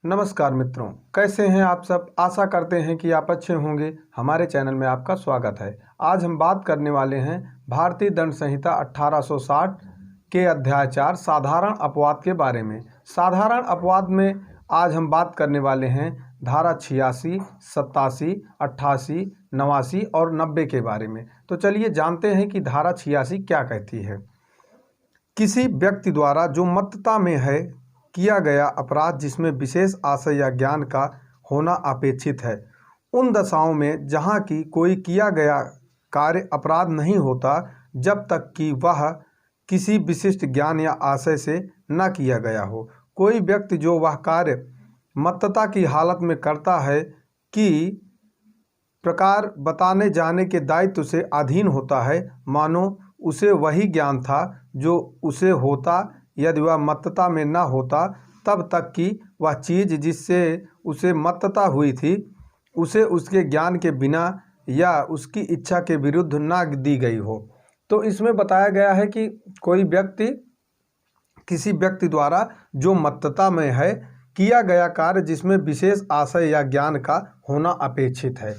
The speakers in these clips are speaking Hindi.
नमस्कार मित्रों, कैसे हैं आप सब। आशा करते हैं कि आप अच्छे होंगे। हमारे चैनल में आपका स्वागत है। आज हम बात करने वाले हैं भारतीय दंड संहिता 1860 के अध्याय 4 साधारण अपवाद के बारे में। साधारण अपवाद में आज हम बात करने वाले हैं धारा 86, 87, 88, 89 और 90 के बारे में। तो चलिए जानते हैं कि धारा 86 क्या कहती है। किसी व्यक्ति द्वारा जो मत्तता में है किया गया अपराध जिसमें विशेष आशय या ज्ञान का होना अपेक्षित है, उन दशाओं में जहाँ की कोई किया गया कार्य अपराध नहीं होता जब तक कि वह किसी विशिष्ट ज्ञान या आशय से न किया गया हो। कोई व्यक्ति जो वह कार्य मत्तता की हालत में करता है कि प्रकार बताने जाने के दायित्व से अधीन होता है, मानो उसे वही ज्ञान था जो उसे होता यदि वह मत्तता में न होता, तब तक कि वह चीज़ जिससे उसे मत्तता हुई थी उसे उसके ज्ञान के बिना या उसकी इच्छा के विरुद्ध न दी गई हो। तो इसमें बताया गया है कि कोई व्यक्ति किसी व्यक्ति द्वारा जो मत्तता में है किया गया कार्य जिसमें विशेष आशय या ज्ञान का होना अपेक्षित है।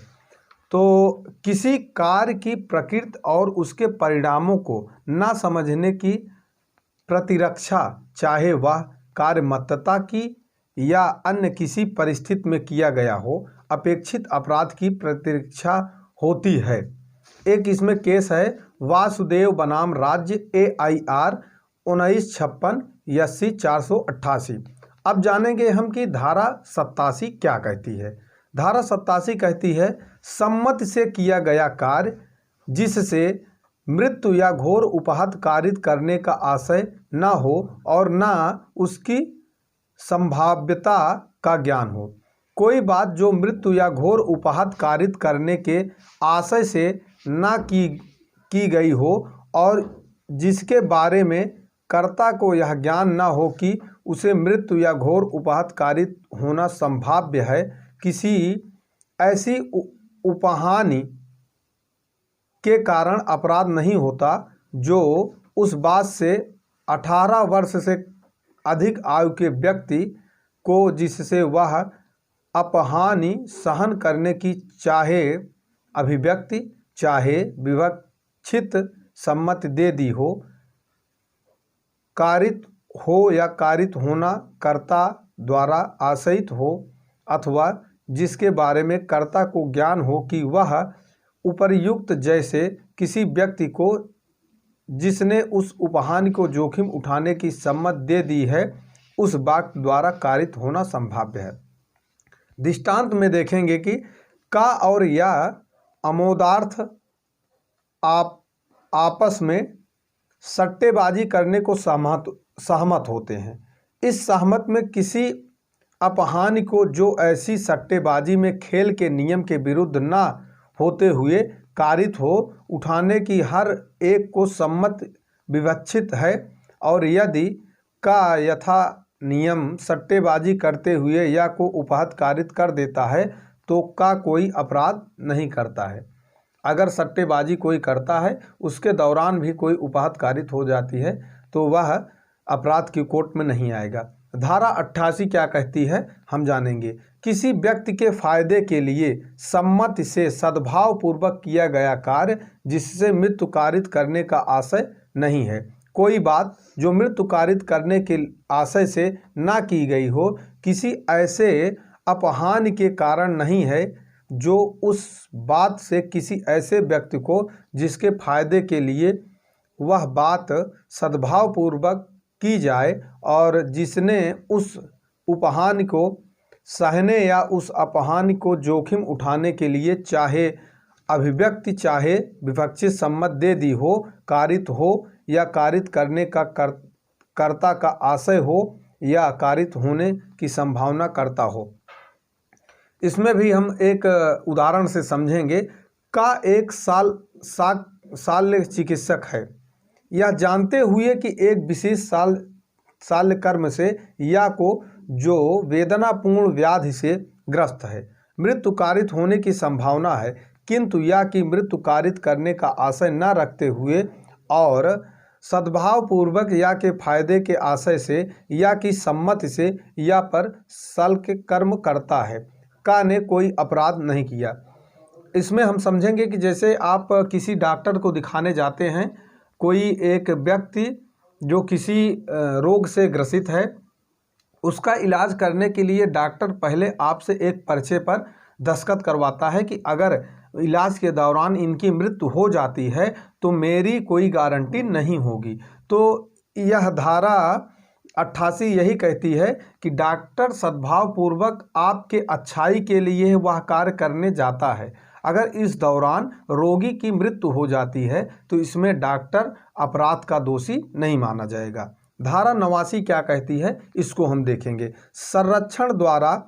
तो किसी कार्य की प्रकृति और उसके परिणामों को न समझने की प्रतिरक्षा, चाहे वह कार्य मत्तता की या अन्य किसी परिस्थिति में किया गया हो, अपेक्षित अपराध की प्रतिरक्षा होती है। एक इसमें केस है वासुदेव बनाम राज्य AIR 1956 SC 488। अब जानेंगे हम कि धारा 87 क्या कहती है। धारा 87 कहती है सम्मति से किया गया कार्य जिससे मृत्यु या घोर उपहत कारित करने का आशय न हो और न उसकी संभाव्यता का ज्ञान हो। कोई बात जो मृत्यु या घोर उपहत कारित करने के आशय से न की गई हो और जिसके बारे में कर्ता को यह ज्ञान न हो कि उसे मृत्यु या घोर उपहत कारित होना संभाव्य है, किसी ऐसी उपहानि के कारण अपराध नहीं होता जो उस बात से 18 वर्ष से अधिक आयु के व्यक्ति को जिससे वह अपहानि सहन करने की चाहे अभिव्यक्ति चाहे विवक्षित सम्मति दे दी हो, कारित हो या कारित होना कर्ता द्वारा आशयित हो, अथवा जिसके बारे में कर्ता को ज्ञान हो कि वह उपर्युक्त जैसे किसी व्यक्ति को जिसने उस उपहानि को जोखिम उठाने की सम्मति दे दी है उस वाक्य द्वारा कारित होना संभाव्य है। दृष्टांत में देखेंगे कि का और या अमोदार्थ आपस में सट्टेबाजी करने को सहमत होते हैं। इस सहमत में किसी अपहानि को जो ऐसी सट्टेबाजी में खेल के नियम के विरुद्ध न होते हुए कारित हो उठाने की हर एक को सम्मत विवक्षित है, और यदि का यथा नियम सट्टेबाजी करते हुए या को उपहत कारित कर देता है तो का कोई अपराध नहीं करता है। अगर सट्टेबाजी कोई करता है उसके दौरान भी कोई उपहत कारित हो जाती है तो वह अपराध की कोर्ट में नहीं आएगा। धारा 88 क्या कहती है हम जानेंगे। किसी व्यक्ति के फायदे के लिए सम्मति से सद्भाव पूर्वक किया गया कार्य जिससे मृत्यु कारित करने का आशय नहीं है। कोई बात जो मृत्यु कारित करने के आशय से ना की गई हो किसी ऐसे अपहानि के कारण नहीं है जो उस बात से किसी ऐसे व्यक्ति को जिसके फायदे के लिए वह बात सद्भाव पूर्वक की जाए और जिसने उस उपहानि को सहने या उस अपहानि को जोखिम उठाने के लिए चाहे अभिव्यक्ति चाहे विवक्षित सम्मति दे दी हो, कारित हो या कारित करने का कर्ता का आशय हो या कारित होने की संभावना करता हो। इसमें भी हम एक उदाहरण से समझेंगे। का एक शल्य चिकित्सक है, यह जानते हुए कि एक विशेष शल्य कर्म से या को जो वेदनापूर्ण व्याधि से ग्रस्त है मृत्यु कारित होने की संभावना है, किंतु या कि मृत्यु कारित करने का आशय न रखते हुए और सद्भाव पूर्वक या के फायदे के आशय से या की सम्मति से या पर सल्क कर्म करता है का ने कोई अपराध नहीं किया। इसमें हम समझेंगे कि जैसे आप किसी डॉक्टर को दिखाने जाते हैं, कोई एक व्यक्ति जो किसी रोग से ग्रसित है, उसका इलाज करने के लिए डॉक्टर पहले आपसे एक पर्चे पर दस्तखत करवाता है कि अगर इलाज के दौरान इनकी मृत्यु हो जाती है तो मेरी कोई गारंटी नहीं होगी। तो यह धारा 88 यही कहती है कि डॉक्टर सद्भावपूर्वक आपके अच्छाई के लिए वह कार्य करने जाता है। अगर इस दौरान रोगी की मृत्यु हो जाती है तो इसमें डॉक्टर अपराध का दोषी नहीं माना जाएगा। धारा 89 क्या कहती है, इसको हम देखेंगे। संरक्षण द्वारा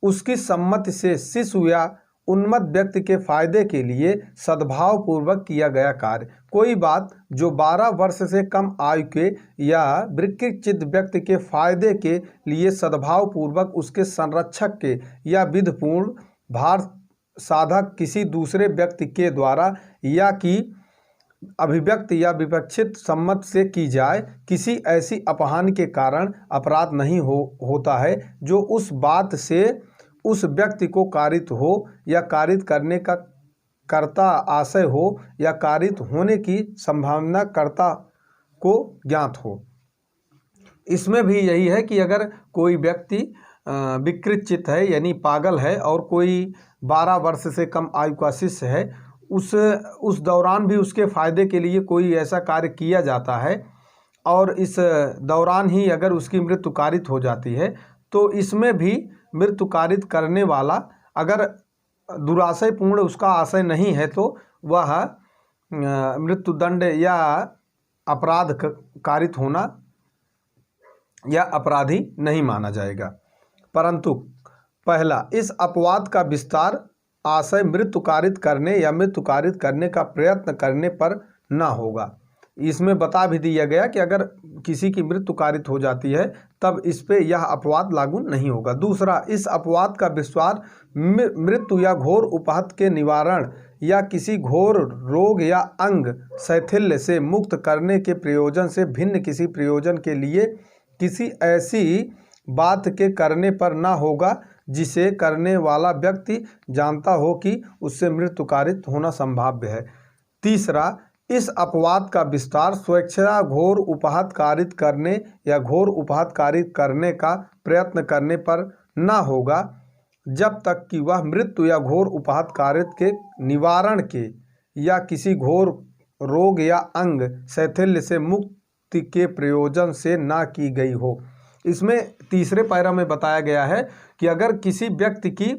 उसकी सम्मति से शिशु या उन्मत्त व्यक्ति के फायदे के लिए सद्भावपूर्वक किया गया कार्य, कोई बात जो 12 वर्ष से कम आयु के या विकृत व्यक्ति के फायदे के लिए सद्भावपूर्वक उसके संरक्षक के या विधिपूर्ण भार साधक किसी दूसरे व्यक्ति के द्वारा या की अभिव्यक्ति या सम्मत से की जाए, किसी ऐसी अपहान के कारण अपराध नहीं होता है जो उस बात से उस व्यक्ति को कारित हो या कारित करने का कर्ता आशय हो या कारित होने की संभावना कर्ता को ज्ञात हो। इसमें भी यही है कि अगर कोई व्यक्ति विकृत चित्त है यानी पागल है और कोई 12 वर्ष से कम आयु का शिष्य है, उस दौरान भी उसके फायदे के लिए कोई ऐसा कार्य किया जाता है और इस दौरान ही अगर उसकी मृत्यु कारित हो जाती है तो इसमें भी मृत्यु कारित करने वाला अगर दुराशय पूर्ण उसका आशय नहीं है तो वह मृत्युदंड या अपराध कारित होना या अपराधी नहीं माना जाएगा। परंतु पहला, इस अपवाद का विस्तार आशय मृत्यु कारित करने या मृत्यु कारित करने का प्रयत्न करने पर न होगा। इसमें बता भी दिया गया कि अगर किसी की मृत्यु कारित हो जाती है तब इस पे यह अपवाद लागू नहीं होगा। दूसरा, इस अपवाद का विस्तार मृत्यु या घोर उपहत के निवारण या किसी घोर रोग या अंग शैथिल्य से मुक्त करने के प्रयोजन से भिन्न किसी प्रयोजन के लिए किसी ऐसी बात के करने पर ना होगा जिसे करने वाला व्यक्ति जानता हो कि उससे मृत्यु कारित होना संभाव्य है। तीसरा, इस अपवाद का विस्तार स्वेच्छा घोर उपहत कारित करने या घोर उपहत कारित करने का प्रयत्न करने पर न होगा जब तक कि वह मृत्यु या घोर उपहत कारित के निवारण के या किसी घोर रोग या अंग शैथिल्य से मुक्ति के प्रयोजन से ना की गई हो। इसमें तीसरे पैरा में बताया गया है कि अगर किसी व्यक्ति की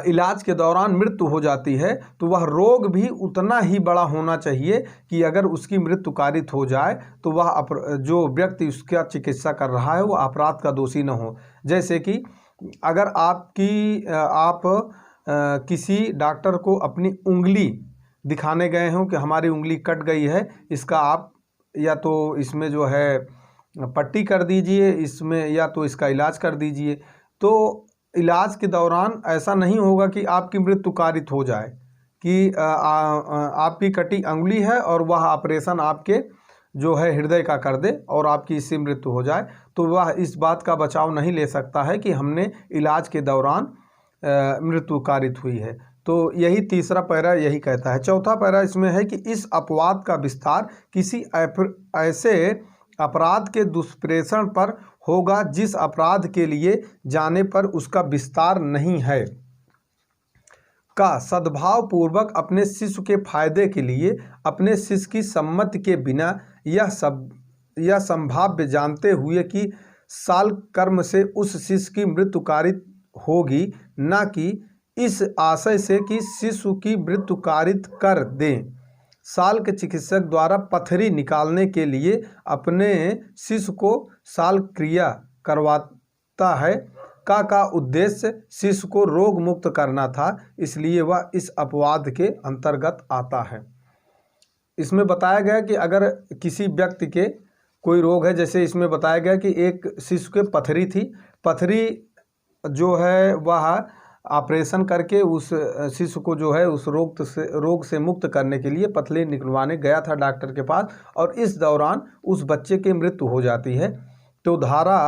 इलाज के दौरान मृत्यु हो जाती है तो वह रोग भी उतना ही बड़ा होना चाहिए कि अगर उसकी मृत्यु कारित हो जाए तो वह जो व्यक्ति उसका चिकित्सा कर रहा है वो अपराध का दोषी न हो। जैसे कि अगर आप किसी डॉक्टर को अपनी उंगली दिखाने गए हों कि हमारी उंगली कट गई है, इसका आप या तो इसमें जो है पट्टी कर दीजिए इसमें या तो इसका इलाज कर दीजिए, तो इलाज के दौरान ऐसा नहीं होगा कि आपकी मृत्यु कारित हो जाए कि आपकी कटी अंगुली है और वह ऑपरेशन आपके जो है हृदय का कर दे और आपकी इससे मृत्यु हो जाए, तो वह इस बात का बचाव नहीं ले सकता है कि हमने इलाज के दौरान मृत्यु कारित हुई है। तो यही तीसरा पैरा यही कहता है। चौथा पैरा इसमें है कि इस अपवाद का विस्तार किसी ऐसे अपराध के दुष्प्रेषण पर होगा जिस अपराध के लिए जाने पर उसका विस्तार नहीं है का सद्भाव पूर्वक अपने शिष्य के फायदे के लिए अपने शिष्य की सम्मति के बिना यह संभाव्य जानते हुए कि साल कर्म से उस शिष्य की मृत्यु कारित होगी, न कि इस आशय से कि शिशु की मृत्यु कारित कर दें। साल के चिकित्सक द्वारा पथरी निकालने के लिए अपने शिशु को साल क्रिया करवाता है का उद्देश्य शिशु को रोग मुक्त करना था, इसलिए वह इस अपवाद के अंतर्गत आता है। इसमें बताया गया कि अगर किसी व्यक्ति के कोई रोग है, जैसे इसमें बताया गया कि एक शिशु के पथरी थी, पथरी जो है वह ऑपरेशन करके उस शिशु को जो है उस रोग से मुक्त करने के लिए पथरी निकलवाने गया था डॉक्टर के पास, और इस दौरान उस बच्चे की मृत्यु हो जाती है। तो धारा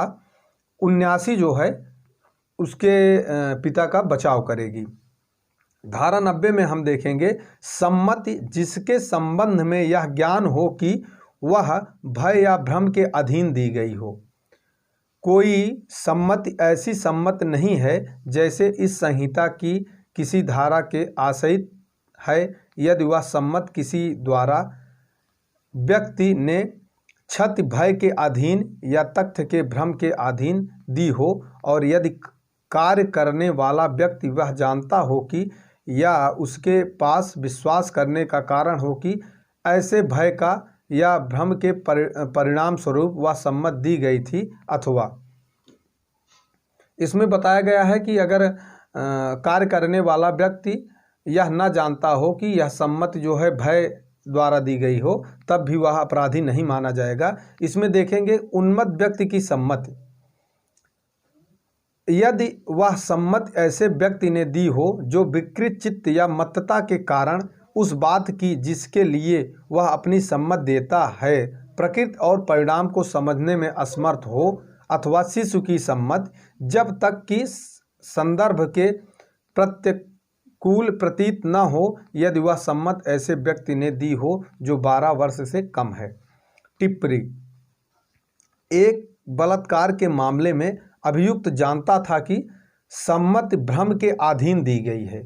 79 जो है उसके पिता का बचाव करेगी। धारा 90 में हम देखेंगे सम्मति जिसके संबंध में यह ज्ञान हो कि वह भय या भ्रम के अधीन दी गई हो। कोई सम्मति ऐसी सम्मत नहीं है जैसे इस संहिता की किसी धारा के आश्रित है, यदि वह सम्मत किसी द्वारा व्यक्ति ने क्षति भय के अधीन या तथ्य के भ्रम के अधीन दी हो, और यदि कार्य करने वाला व्यक्ति वह जानता हो कि या उसके पास विश्वास करने का कारण हो कि ऐसे भय का या भ्रम के परिणाम स्वरूप वह सम्मत दी गई थी, अथवा इसमें बताया गया है कि अगर कार्य करने वाला व्यक्ति यह न जानता हो कि यह सम्मति जो है भय द्वारा दी गई हो, तब भी वह अपराधी नहीं माना जाएगा। इसमें देखेंगे उन्मत्त व्यक्ति की सम्मति, यदि वह सम्मति ऐसे व्यक्ति ने दी हो जो विकृत चित्त या मत्तता के कारण उस बात की जिसके लिए वह अपनी सम्मत देता है प्रकृति और परिणाम को समझने में असमर्थ हो, अथवा शिशु की सम्मत जब तक कि संदर्भ के प्रतिकूल प्रतीत न हो, यदि वह सम्मत ऐसे व्यक्ति ने दी हो जो 12 वर्ष से कम है। टिप्पणी: एक बलात्कार के मामले में अभियुक्त जानता था कि सम्मति भ्रम के अधीन दी गई है,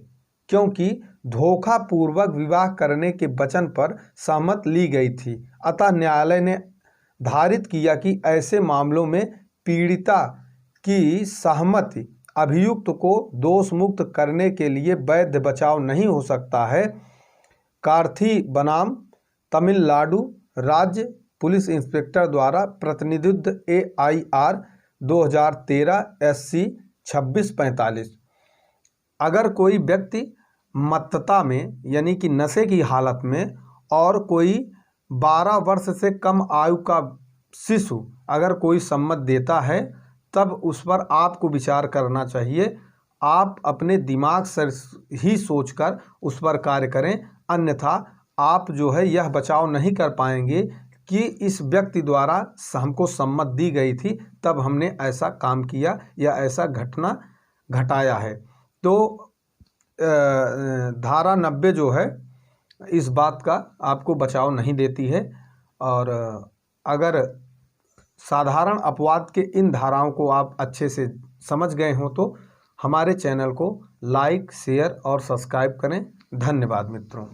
क्योंकि धोखापूर्वक विवाह करने के वचन पर सहमत ली गई थी। अतः न्यायालय ने धारित किया कि ऐसे मामलों में पीड़िता की सहमति अभियुक्त को दोष मुक्त करने के लिए वैध बचाव नहीं हो सकता है। कार्थी बनाम तमिलनाडु राज्य पुलिस इंस्पेक्टर द्वारा प्रतिनिधित्व AIR 2013 SC 2645। अगर कोई व्यक्ति मत्तता में यानी कि नशे की हालत में और कोई 12 वर्ष से कम आयु का शिशु अगर कोई सम्मत देता है, तब उस पर आपको विचार करना चाहिए। आप अपने दिमाग से ही सोचकर उस पर कार्य करें, अन्यथा आप जो है यह बचाव नहीं कर पाएंगे कि इस व्यक्ति द्वारा हमको सम्मत दी गई थी, तब हमने ऐसा काम किया या ऐसा घटना घटाया है। तो धारा 90 जो है इस बात का आपको बचाव नहीं देती है। और अगर साधारण अपवाद के इन धाराओं को आप अच्छे से समझ गए हो तो हमारे चैनल को लाइक, शेयर और सब्सक्राइब करें। धन्यवाद मित्रों।